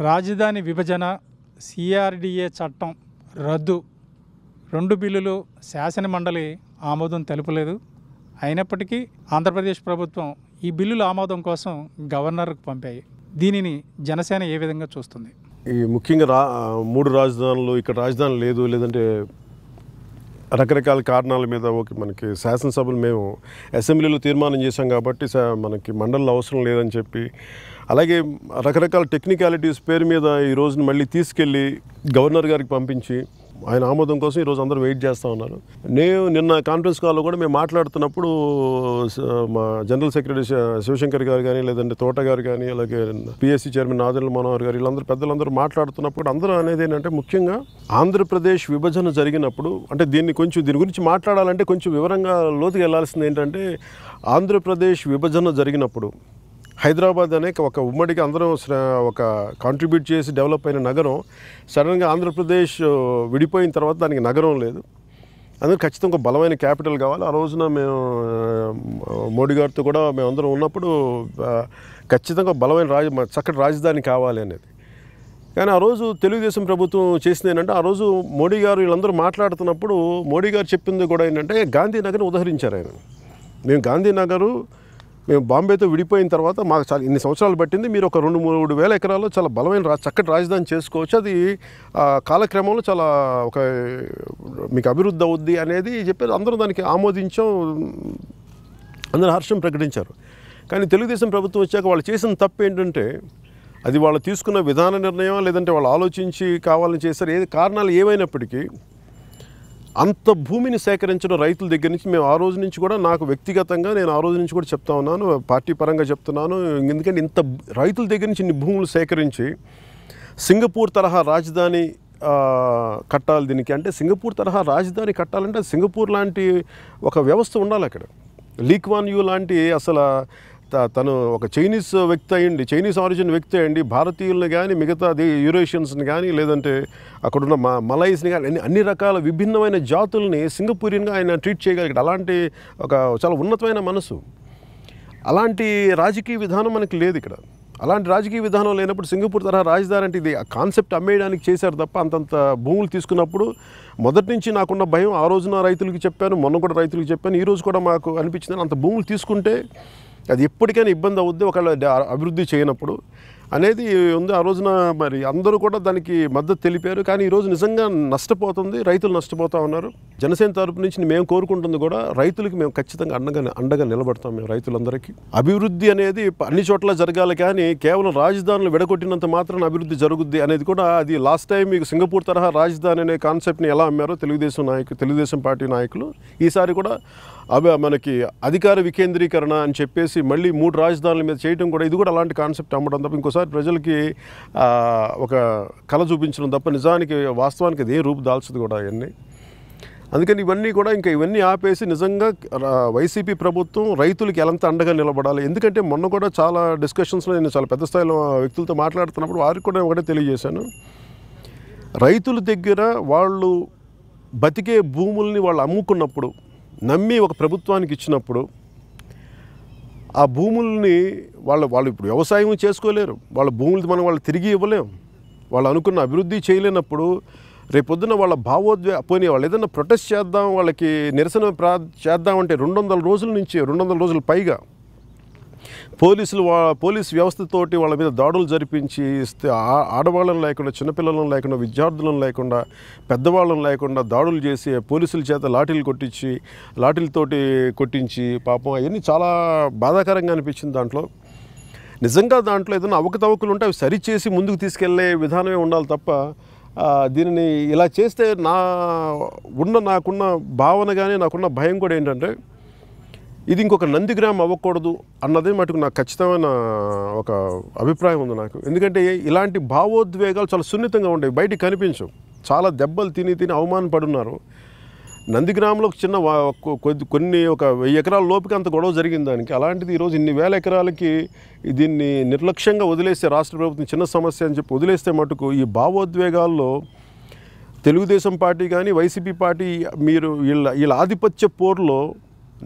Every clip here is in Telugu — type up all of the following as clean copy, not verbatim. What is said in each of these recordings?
రాజధాని విభజన, సిఆర్డిఏ చట్టం రద్దు 2 బిల్లులు శాసనమండలి ఆమోదం తెలుపలేదు. అయినప్పటికీ ఆంధ్రప్రదేశ్ ప్రభుత్వం ఈ బిల్లుల ఆమోదం కోసం గవర్నర్కు పంపాయి. దీనిని జనసేన ఏ విధంగా చూస్తుంది? ఈ ముఖ్యంగా 3 రాజధానులు, ఇక్కడ రాజధాని లేదు, లేదంటే రకరకాల కారణాల మీద మనకి శాసనసభలు మేము అసెంబ్లీలో తీర్మానం చేశాం కాబట్టి మనకి మండలిలో అవసరం లేదని చెప్పి, అలాగే రకరకాల టెక్నికాలిటీస్ పేరు మీద ఈ రోజున మళ్ళీ తీసుకెళ్ళి గవర్నర్ గారికి పంపించి ఆయన ఆమోదం కోసం ఈరోజు అందరూ వెయిట్ చేస్తూ ఉన్నారు. నేను నిన్న కాన్ఫరెన్స్ కాల్లో కూడా మేము మాట్లాడుతున్నప్పుడు మా జనరల్ సెక్రటరీ శివశంకర్ గారు కానీ, లేదంటే తోట గారు కానీ, అలాగే పిఎస్సి చైర్మన్ నాదెండ్ల మనోహర్ గారు, వీళ్ళందరూ పెద్దలందరూ మాట్లాడుతున్నప్పుడు అందరూ అనేది ఏంటంటే, ముఖ్యంగా ఆంధ్రప్రదేశ్ విభజన జరిగినప్పుడు, అంటే దీని గురించి మాట్లాడాలంటే కొంచెం వివరంగా లోతుగా వెళ్ళాల్సింది ఏంటంటే, ఆంధ్రప్రదేశ్ విభజన జరిగినప్పుడు హైదరాబాద్ అనే ఒక ఉమ్మడికి అందరం ఒక కాంట్రిబ్యూట్ చేసి డెవలప్ అయిన నగరం సడన్గా ఆంధ్రప్రదేశ్ విడిపోయిన తర్వాత దానికి నగరం లేదు. అందుకే ఖచ్చితంగా ఒక బలమైన క్యాపిటల్ కావాలి. ఆ రోజున మేము మోడీ గారితో కూడా మేమందరం ఉన్నప్పుడు ఖచ్చితంగా బలమైన చక్కటి రాజధాని కావాలి అనేది. కానీ ఆ రోజు తెలుగుదేశం ప్రభుత్వం చేసింది ఏంటంటే, ఆ రోజు మోడీ గారు వీళ్ళందరూ మాట్లాడుతున్నప్పుడు మోడీ గారు చెప్పింది కూడా ఏంటంటే, గాంధీనగర్ని ఉదహరించారు ఆయన. మేము బాంబేతో విడిపోయిన తర్వాత మాకు చాలా ఇన్ని సంవత్సరాలు పట్టింది, మీరు ఒక 2-3 వేల ఎకరాల్లో చాలా బలమైన చక్కటి రాజధాని చేసుకోవచ్చు, అది కాలక్రమంలో చాలా మీకు అభివృద్ధి అవుద్ది అనేది చెప్పారు. అందరూ దానికి ఆమోదించాం, అందరూ హర్షం ప్రకటించారు. కానీ తెలుగుదేశం ప్రభుత్వం వచ్చాక వాళ్ళు చేసిన తప్పు ఏంటంటే, అది వాళ్ళు తీసుకున్న విధాన నిర్ణయం, లేదంటే వాళ్ళు ఆలోచించి కావాలని చేశారు, కారణాలు ఏమైనప్పటికీ అంత భూమిని సేకరించడం రైతుల దగ్గర నుంచి మేము ఆ రోజు నుంచి కూడా, నాకు వ్యక్తిగతంగా నేను ఆ రోజు నుంచి కూడా చెప్తా ఉన్నాను, పార్టీ పరంగా చెప్తున్నాను. ఎందుకంటే ఇంత రైతుల దగ్గర నుంచి ఇన్ని భూములు సేకరించి సింగపూర్ తరహా రాజధాని కట్టాలి దీనికి. అంటే సింగపూర్ తరహా రాజధాని కట్టాలంటే సింగపూర్ లాంటి ఒక వ్యవస్థ ఉండాలి అక్కడ. లీ క్వాన్ యూ లాంటి అసలు తను ఒక చైనీస్ వ్యక్తి అయ్యండి, చైనీస్ ఆరిజిన్ వ్యక్తి అయ్యండి, భారతీయులను కానీ, మిగతా యూరేషియన్స్ని కానీ, లేదంటే అక్కడున్న మలైస్ని కానీ, అన్ని రకాల విభిన్నమైన జాతుల్ని సింగపూరియన్గా ఆయన ట్రీట్ చేయగలిగాడు. అలాంటి ఒక చాలా ఉన్నతమైన మనసు. అలాంటి రాజకీయ విధానం మనకి లేదు ఇక్కడ. అలాంటి రాజకీయ విధానం లేనప్పుడు సింగపూర్ తరహా రాజధాని అంటే ఇది కాన్సెప్ట్ అమ్మేయడానికి చేశారు తప్ప, అంతంత భూములు తీసుకున్నప్పుడు మొదటి నుంచి నాకున్న భయం, ఆ రోజున రైతులకి చెప్పాను, మొన్న కూడా రైతులకి చెప్పాను, ఈరోజు కూడా మాకు అనిపించింది, అంత భూములు తీసుకుంటే అది ఎప్పటికైనా ఇబ్బంది అవుద్ది ఒకవేళ అభివృద్ధి చేయనప్పుడు అనేది ఉంది. ఆ రోజున మరి అందరూ కూడా దానికి మద్దతు తెలిపారు. కానీ ఈరోజు నిజంగా నష్టపోతుంది, రైతులు నష్టపోతూ ఉన్నారు. జనసేన తరపు నుంచి మేము కోరుకుంటుంది కూడా, రైతులకి మేము ఖచ్చితంగా అండగా నిలబడతాం. మేము రైతులందరికీ అభివృద్ధి అనేది అన్ని చోట్ల జరగాలి, కానీ కేవలం రాజధానులు విడగొట్టినంత మాత్రాన అభివృద్ధి జరుగుద్ది అనేది కూడా, అది లాస్ట్ టైం మీకు సింగపూర్ తరహా రాజధాని అనే కాన్సెప్ట్ని ఎలా అమ్మారో తెలుగుదేశం పార్టీ నాయకులు, ఈసారి కూడా మనకి అధికార వికేంద్రీకరణ అని చెప్పేసి మళ్ళీ 3 రాజధానుల మీద చేయడం కూడా, ఇది కూడా అలాంటి కాన్సెప్ట్ అమ్మడం తప్ప ఇంకోసారి ప్రజలకి ఒక కళ చూపించడం తప్ప నిజానికి వాస్తవానికి అది ఏ రూపు దాల్చదు కూడా అవన్నీ. అందుకని ఇవన్నీ ఆపేసి నిజంగా వైసీపీ ప్రభుత్వం రైతులకి ఎంత అండగా నిలబడాలి. ఎందుకంటే మొన్న కూడా చాలా డిస్కషన్స్లో నేను చాలా పెద్ద స్థాయిలో వ్యక్తులతో మాట్లాడుతున్నప్పుడు వారికి కూడా ఒకటే తెలియజేశాను, రైతుల దగ్గర వాళ్ళు బతికే భూముల్ని వాళ్ళు అమ్ముకున్నప్పుడు, నమ్మి ఒక ప్రభుత్వానికి ఇచ్చినప్పుడు, ఆ భూముల్ని వాళ్ళు ఇప్పుడు వ్యవసాయం చేసుకోలేరు, వాళ్ళ భూములు వాళ్ళు తిరిగి ఇవ్వలేము, వాళ్ళు అనుకున్న అభివృద్ధి చేయలేనప్పుడు రేపొద్దున వాళ్ళ పోనీ వాళ్ళు ఏదైనా ప్రొటెస్ట్ చేద్దాం, వాళ్ళకి నిరసన చేద్దామంటే 200 రోజుల పైగా పోలీస్ వ్యవస్థతోటి వాళ్ళ మీద దాడులు జరిపించి, ఆడవాళ్ళని లేకుండా, చిన్నపిల్లలను లేకుండా, విద్యార్థులను లేకుండా, పెద్దవాళ్ళని లేకుండా దాడులు చేసి పోలీసుల చేత లాఠీలతోటి కొట్టించి పాపం అవన్నీ చాలా బాధాకరంగా అనిపించింది. నిజంగా దాంట్లో ఏదైనా అవకతవకలు ఉంటే అవి సరిచేసి ముందుకు తీసుకెళ్లే విధానమే ఉండాలి తప్ప, దీనిని ఇలా చేస్తే నాకున్న భావన కానీ, నాకున్న భయం కూడా ఏంటంటే, ఇది ఇంకొక నందిగ్రామ్ అవ్వకూడదు అన్నదే మటుకు నాకు ఖచ్చితమైన ఒక అభిప్రాయం ఉంది నాకు. ఎందుకంటే ఇలాంటి భావోద్వేగాలు చాలా సున్నితంగా ఉండేవి, బయటికి కనిపించవు. చాలా దెబ్బలు తిని అవమానపడున్నారు. నందిగ్రామ్లో కొన్ని 1000 ఎకరాల లోపుకి అంత గొడవ జరిగింది దానికి. అలాంటిది ఈరోజు ఇన్ని వేల ఎకరాలకి దీన్ని నిర్లక్ష్యంగా వదిలేస్తే, రాష్ట్ర ప్రభుత్వం చిన్న సమస్య అని చెప్పి వదిలేస్తే మటుకు ఈ భావోద్వేగాల్లో తెలుగుదేశం పార్టీ కానీ, వైసీపీ పార్టీ వీళ్ళ ఆధిపత్య పోరులో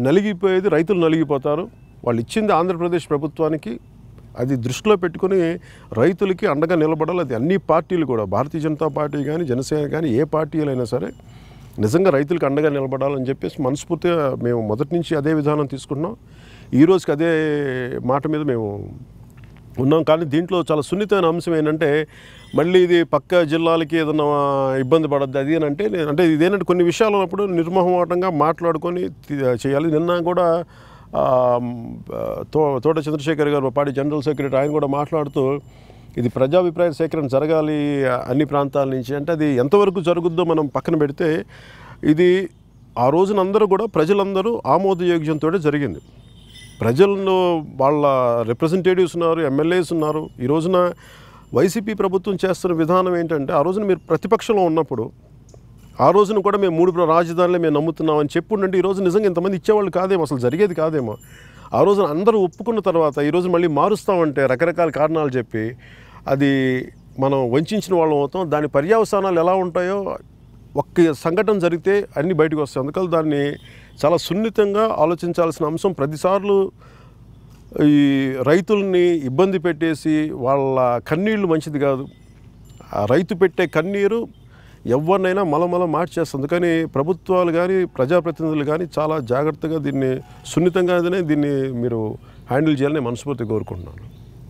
నలిగిపోయేది రైతులు నలిగిపోతారు. వాళ్ళు ఇచ్చింది ఆంధ్రప్రదేశ్ ప్రభుత్వానికి, అది దృష్టిలో పెట్టుకుని రైతులకి అండగా నిలబడాలి. అది అన్ని పార్టీలు కూడా, భారతీయ జనతా పార్టీ కానీ, జనసేన కానీ, ఏ పార్టీలైనా సరే నిజంగా రైతులకు అండగా నిలబడాలని చెప్పేసి మనస్ఫూర్తిగా మేము మొదటి నుంచి అదే విధానం తీసుకుంటున్నాం. ఈ రోజుకి అదే మాట మీద మేము ఉన్నాం. కానీ దీంట్లో చాలా సున్నితమైన అంశం ఏంటంటే, మళ్ళీ ఇది పక్క జిల్లాలకి ఏదైనా ఇబ్బంది పడద్దు అది అని అంటే ఇదేంటంటే కొన్ని విషయాలు ఉన్నప్పుడు నిర్మోహమాటంగా మాట్లాడుకొని చేయాలి. నిన్న కూడా తోట చంద్రశేఖర్ గారు, పార్టీ జనరల్ సెక్రటరీ, ఆయన కూడా మాట్లాడుతూ ఇది ప్రజాభిప్రాయ సేకరణ జరగాలి అన్ని ప్రాంతాల నుంచి అంటే, అది ఎంతవరకు జరుగుద్దో మనం పక్కన పెడితే, ఇది ఆ రోజున అందరూ కూడా ప్రజలందరూ ఆమోదయోగ్యంతో జరిగింది. ప్రజల్లో వాళ్ళ రిప్రజెంటేటివ్స్ ఉన్నారు, ఎమ్మెల్యేస్ ఉన్నారు. ఈ రోజున వైసీపీ ప్రభుత్వం చేస్తున్న విధానం ఏంటంటే, ఆ రోజున మీరు ప్రతిపక్షంలో ఉన్నప్పుడు ఆ రోజున కూడా మేము 3 రాజధానులే మేము నమ్ముతున్నామని చెప్పుండంటే ఈరోజు నిజంగా ఇంతమంది ఇచ్చేవాళ్ళు కాదేమో, అసలు జరిగేది కాదేమో. ఆ రోజున అందరూ ఒప్పుకున్న తర్వాత ఈరోజు మళ్ళీ మారుస్తామంటే రకరకాల కారణాలు చెప్పి అది మనం వంచిన వాళ్ళం అవుతాం. దాని పర్యవసానాలు ఎలా ఉంటాయో ఒక్క సంఘటన జరిగితే అన్నీ బయటకు వస్తాయి. అందుకని దాన్ని చాలా సున్నితంగా ఆలోచించాల్సిన అంశం. ప్రతిసార్లు ఈ రైతుల్ని ఇబ్బంది పెట్టేసి వాళ్ళ కన్నీళ్ళు మంచిది కాదు. ఆ రైతు పెట్టే కన్నీరు ఎవరినైనా మలమల మార్చేస్తుంది. కానీ ప్రభుత్వాలు కానీ, ప్రజాప్రతినిధులు కానీ చాలా జాగ్రత్తగా దీన్ని సున్నితంగానే దీన్ని మీరు హ్యాండిల్ చేయాలని మనస్ఫూర్తిగా కోరుకుంటున్నాను.